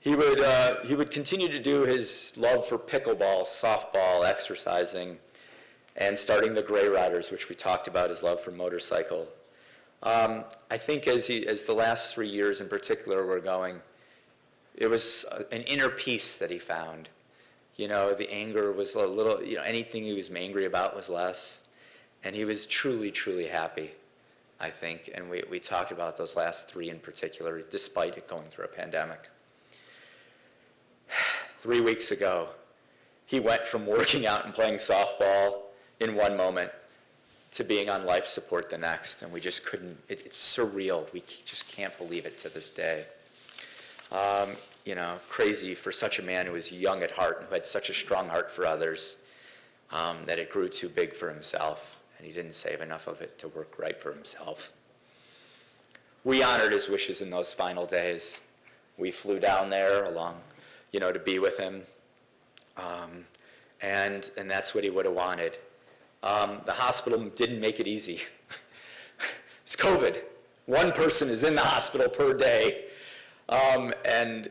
Speaker 5: He would continue to do his love for pickleball, softball, exercising, and starting the Gray Riders, which we talked about, his love for motorcycle. I think as the last 3 years in particular were going, it was an inner peace that he found. The anger was a little, anything he was angry about was less. And he was truly, truly happy, I think. And we talked about those last 3 in particular, despite it going through a pandemic. 3 weeks ago, he went from working out and playing softball in one moment to being on life support the next. And we just couldn't, it's surreal. We just can't believe it to this day. Crazy for such a man who was young at heart and who had such a strong heart for others, that it grew too big for himself, and he didn't save enough of it to work right for himself. We honored his wishes in those final days. We flew down there along, to be with him, and that's what he would have wanted. The hospital didn't make it easy. It's COVID. One person is in the hospital per day. And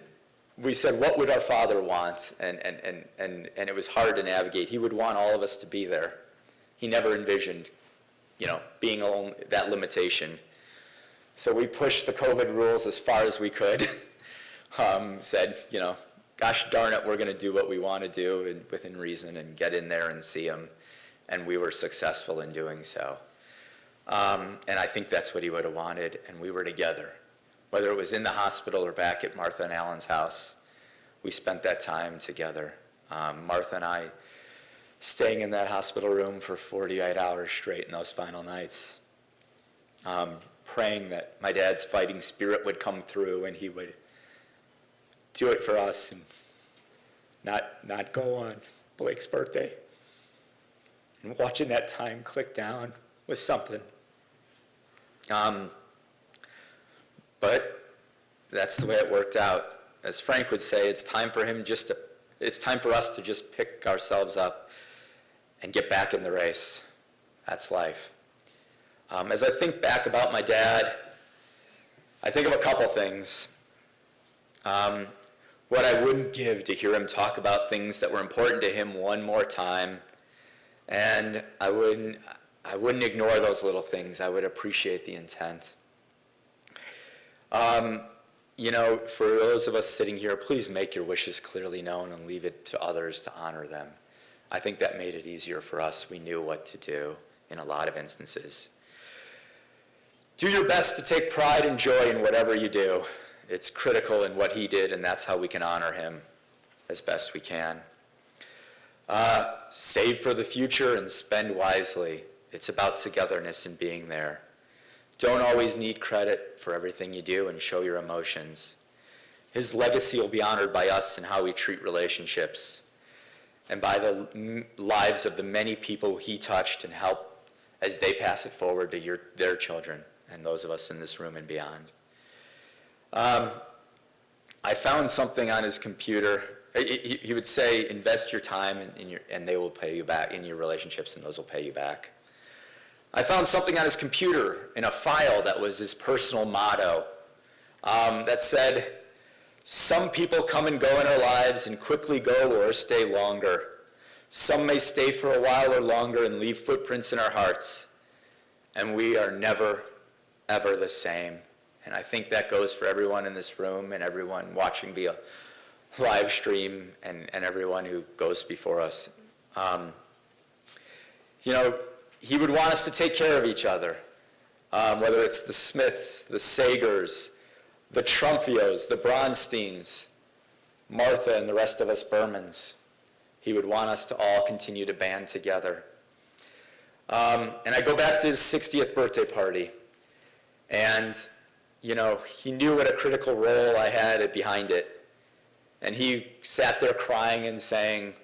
Speaker 5: we said, what would our Father want? And it was hard to navigate. He would want all of us to be there. He never envisioned, being alone, that limitation. So we pushed the COVID rules as far as we could. Said, gosh darn it, we're going to do what we want to do and within reason and get in there and see him. And we were successful in doing so. And I think that's what he would have wanted, and we were together. Whether it was in the hospital or back at Martha and Alan's house, we spent that time together. Martha and I staying in that hospital room for 48 hours straight in those final nights, praying that my dad's fighting spirit would come through and he would do it for us and not go on Blake's birthday. And watching that time click down was something. But that's the way it worked out. As Frank would say, it's time for us to just pick ourselves up and get back in the race. That's life. As I think back about my dad, I think of a couple things. What I wouldn't give to hear him talk about things that were important to him one more time, and I wouldn't ignore those little things. I would appreciate the intent. For those of us sitting here, please make your wishes clearly known and leave it to others to honor them. I think that made it easier for us. We knew what to do in a lot of instances. Do your best to take pride and joy in whatever you do. It's critical in what he did, and that's how we can honor him as best we can. Save for the future and spend wisely. It's about togetherness and being there. Don't always need credit for everything you do and show your emotions. His legacy will be honored by us and how we treat relationships and by the lives of the many people he touched and helped as they pass it forward to their children and those of us in this room and beyond. I found something on his computer. He would say, invest your time and they will pay you back in your relationships, and those will pay you back. I found something on his computer in a file that was his personal motto that said, some people come and go in our lives and quickly go or stay longer. Some may stay for a while or longer and leave footprints in our hearts. And we are never, ever the same. And I think that goes for everyone in this room and everyone watching via live stream and everyone who goes before us. You know, he would want us to take care of each other, whether it's the Smiths, the Sagers, the Trumfios, the Bronsteins, Martha and the rest of us Burmans. He would want us to all continue to band together. And I go back to his 60th birthday party, and you know, he knew what a critical role I had behind it. And he sat there crying and saying,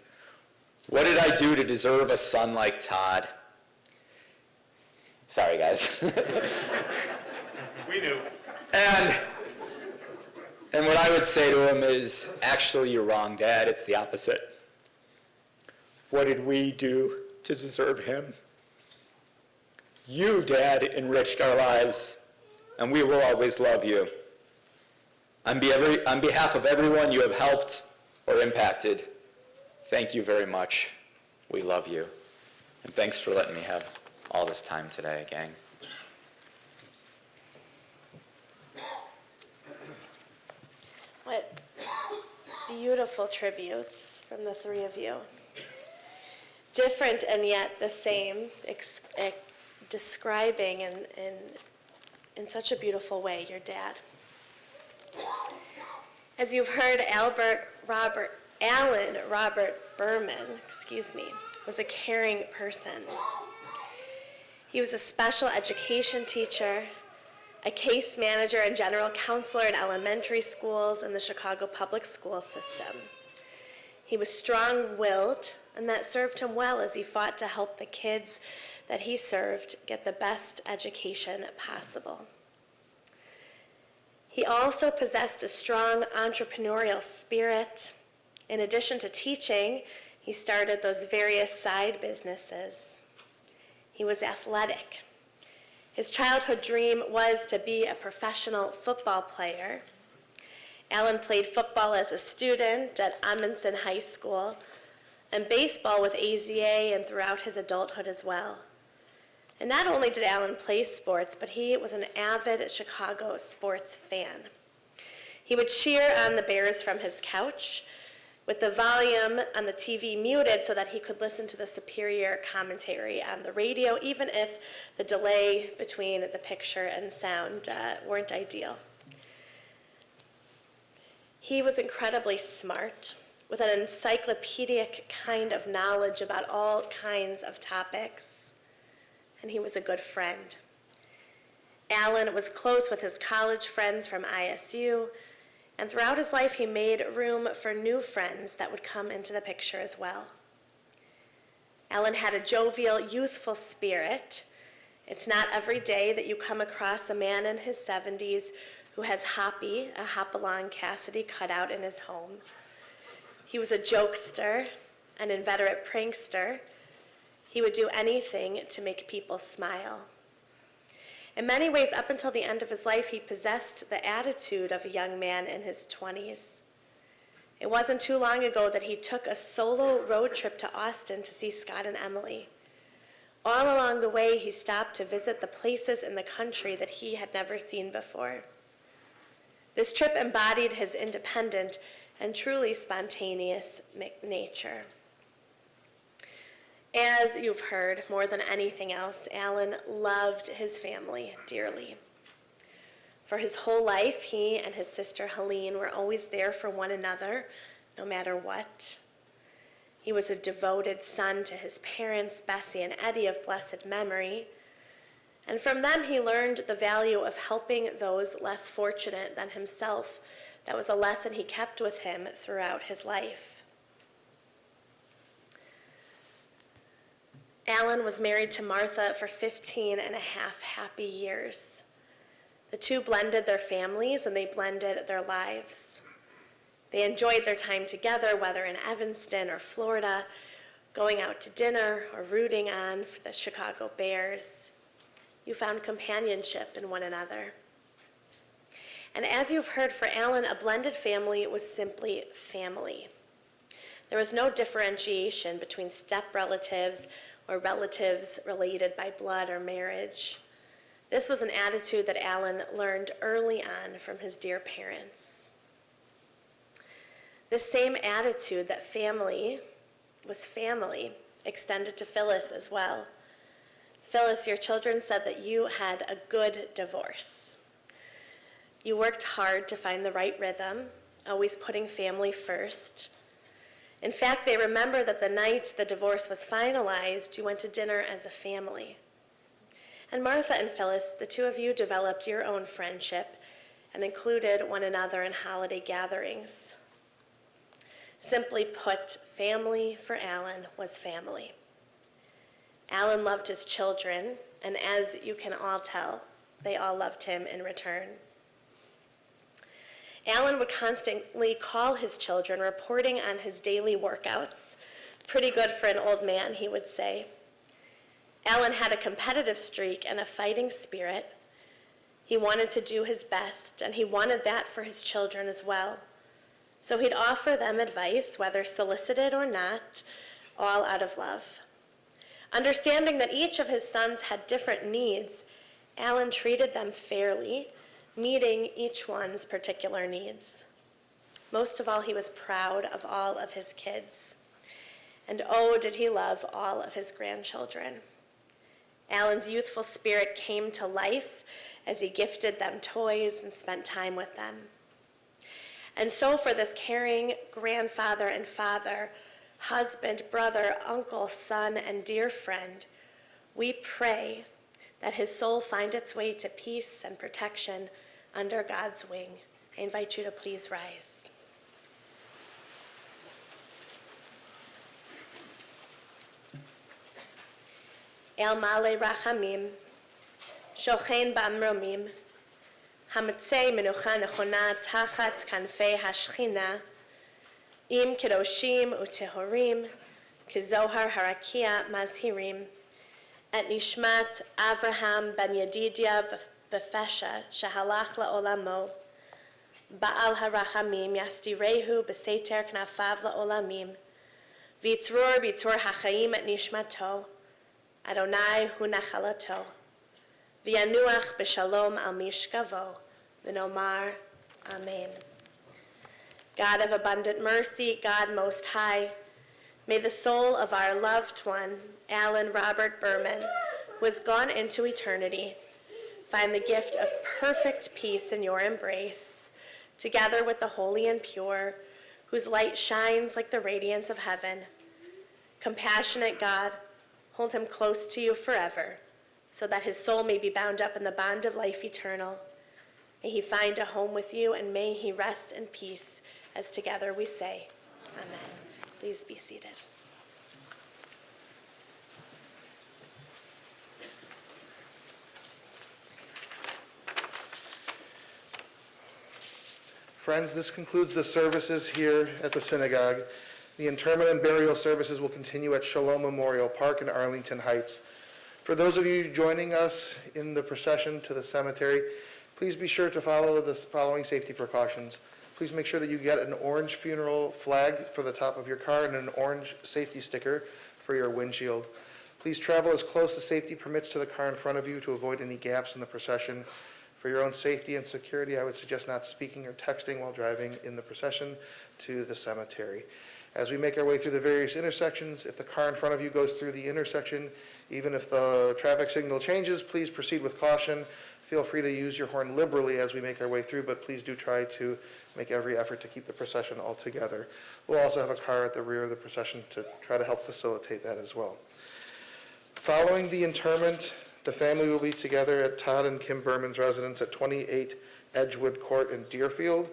Speaker 5: "What did I do to deserve a son like Todd?" Sorry, guys.
Speaker 1: We knew.
Speaker 5: And what I would say to him is, actually, you're wrong, Dad. It's the opposite. What did we do to deserve him? You, Dad, enriched our lives, and we will always love you. On behalf of everyone you have helped or impacted, thank you very much. We love you. And thanks for letting me have all this time today, gang.
Speaker 2: What beautiful tributes from the three of you. Different and yet the same, describing in such a beautiful way your dad. As you've heard, Alan Robert Burman, was a caring person. He was a special education teacher, a case manager and general counselor in elementary schools in the Chicago public school system. He was strong-willed, and that served him well as he fought to help the kids that he served get the best education possible. He also possessed a strong entrepreneurial spirit. In addition to teaching, he started those various side businesses. He was athletic. His childhood dream was to be a professional football player. Alan played football as a student at Amundsen High School and baseball with AZA and throughout his adulthood as well. And not only did Alan play sports, but he was an avid Chicago sports fan. He would cheer on the Bears from his couch with the volume on the TV muted so that he could listen to the superior commentary on the radio, even if the delay between the picture and sound weren't ideal. He was incredibly smart, with an encyclopedic kind of knowledge about all kinds of topics, and he was a good friend. Alan was close with his college friends from ISU, and throughout his life he made room for new friends that would come into the picture as well. Alan had a jovial, youthful spirit. It's not every day that you come across a man in his 70s who has Hoppy, a Hopalong Cassidy cutout in his home. He was a jokester, an inveterate prankster. He would do anything to make people smile. In many ways, up until the end of his life, he possessed the attitude of a young man in his 20s. It wasn't too long ago that he took a solo road trip to Austin to see Scott and Emily. All along the way, he stopped to visit the places in the country that he had never seen before. This trip embodied his independent and truly spontaneous nature. As you've heard, more than anything else, Alan loved his family dearly. For his whole life, he and his sister Helene were always there for one another, no matter what. He was a devoted son to his parents, Bessie and Eddie of blessed memory, and from them he learned the value of helping those less fortunate than himself. That was a lesson he kept with him throughout his life. Alan was married to Martha for 15 and a half happy years. The two blended their families and they blended their lives. They enjoyed their time together, whether in Evanston or Florida, going out to dinner or rooting on for the Chicago Bears. You found companionship in one another. And as you've heard, for Alan, a blended family was simply family. There was no differentiation between step-relatives or relatives related by blood or marriage. This was an attitude that Alan learned early on from his dear parents. The same attitude that family was family extended to Phyllis as well. Phyllis, your children said that you had a good divorce. You worked hard to find the right rhythm, always putting family first. In fact, they remember that the night the divorce was finalized, you went to dinner as a family. And Martha and Phyllis, the two of you developed your own friendship and included one another in holiday gatherings. Simply put, family for Alan was family. Alan loved his children, and as you can all tell, they all loved him in return. Alan would constantly call his children, reporting on his daily workouts. Pretty good for an old man, he would say. Alan had a competitive streak and a fighting spirit. He wanted to do his best, and he wanted that for his children as well. So he'd offer them advice, whether solicited or not, all out of love. Understanding that each of his sons had different needs, Alan treated them fairly, meeting each one's particular needs. Most of all, he was proud of all of his kids. And oh, did he love all of his grandchildren. Alan's youthful spirit came to life as he gifted them toys and spent time with them. And so for this caring grandfather and father, husband, brother, uncle, son, and dear friend, we pray that his soul find its way to peace and protection under God's wing. I invite you to please rise. El Male Rachamim, Shochen Bamromim, Hamatzei Menucha Nechona Tachat Kanfei Hashchina, Im Kedoshim Utehorim, Kezohar Harakia Mazhirim, Et Nishmat Avraham Ben Yedidia Befesha Shahalach LaOlamo, Baal Harachamim Yastirehu Beseter Knafav LaOlamim, Vitzror Bitzor HaChaim Et Nishmato, Adonai Hu Nachalato, V'yanuach B'shalom Al Mishkavo, V'nomar Amen. God of abundant mercy, God Most High, may the soul of our loved one, Alan Robert Burman, who has gone into eternity, find the gift of perfect peace in your embrace, together with the holy and pure, whose light shines like the radiance of heaven. Compassionate God, hold him close to you forever, so that his soul may be bound up in the bond of life eternal. May he find a home with you, and may he rest in peace, as together we say, Amen. Please be seated.
Speaker 1: Friends, this concludes the services here at the synagogue. The interment and burial services will continue at Shalom Memorial Park in Arlington Heights. For those of you joining us in the procession to the cemetery, please be sure to follow the following safety precautions. Please make sure that you get an orange funeral flag for the top of your car and an orange safety sticker for your windshield. Please travel as close as safety permits to the car in front of you to avoid any gaps in the procession. For your own safety and security, I would suggest not speaking or texting while driving in the procession to the cemetery. As we make our way through the various intersections, if the car in front of you goes through the intersection, even if the traffic signal changes, please proceed with caution. Feel free to use your horn liberally as we make our way through, but please do try to make every effort to keep the procession all together. We'll also have a car at the rear of the procession to try to help facilitate that as well. Following the interment, the family will be together at Todd and Kim Burman's residence at 28 Edgewood Court in Deerfield.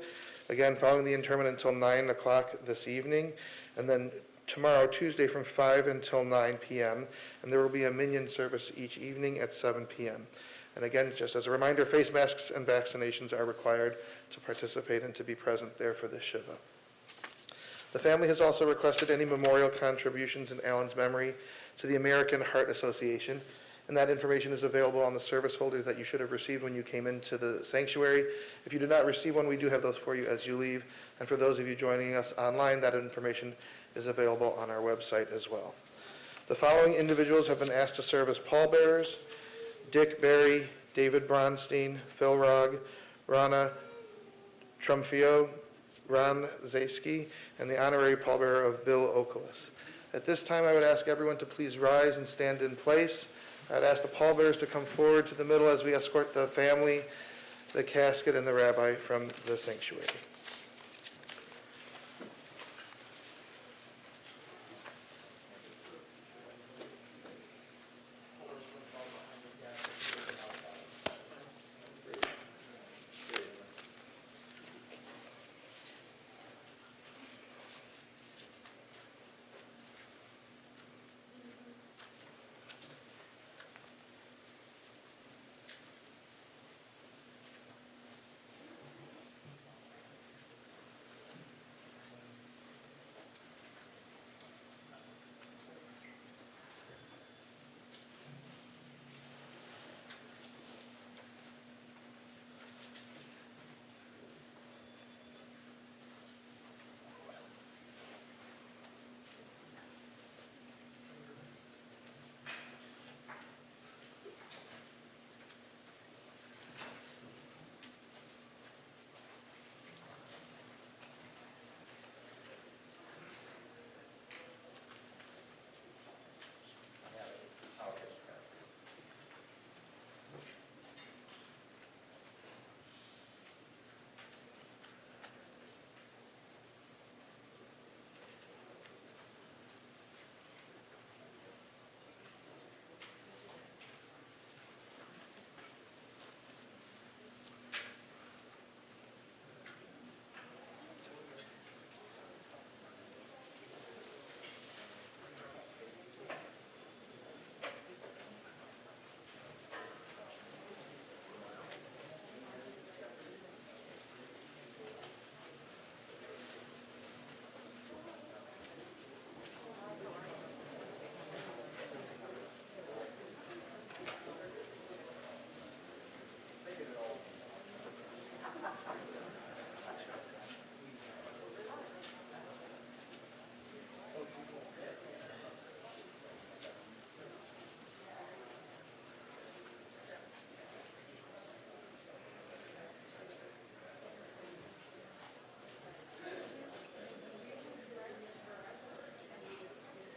Speaker 1: Again, following the interment until 9 o'clock this evening, and then tomorrow, Tuesday, from 5 until 9 p.m., and there will be a minyan service each evening at 7 p.m. And again, just as a reminder, face masks and vaccinations are required to participate and to be present there for this Shiva. The family has also requested any memorial contributions in Alan's memory to the American Heart Association, and that information is available on the service folder that you should have received when you came into the sanctuary. If you did not receive one, we do have those for you as you leave. And for those of you joining us online, that information is available on our website as well. The following individuals have been asked to serve as pallbearers: Dick Berry, David Bronstein, Phil Rogg, Rana Trumfio, Ron Zaski, and the honorary pallbearer of Bill Oculus. At this time, I would ask everyone to please rise and stand in place. I'd ask the pallbearers to come forward to the middle as we escort the family, the casket, and the rabbi from the sanctuary.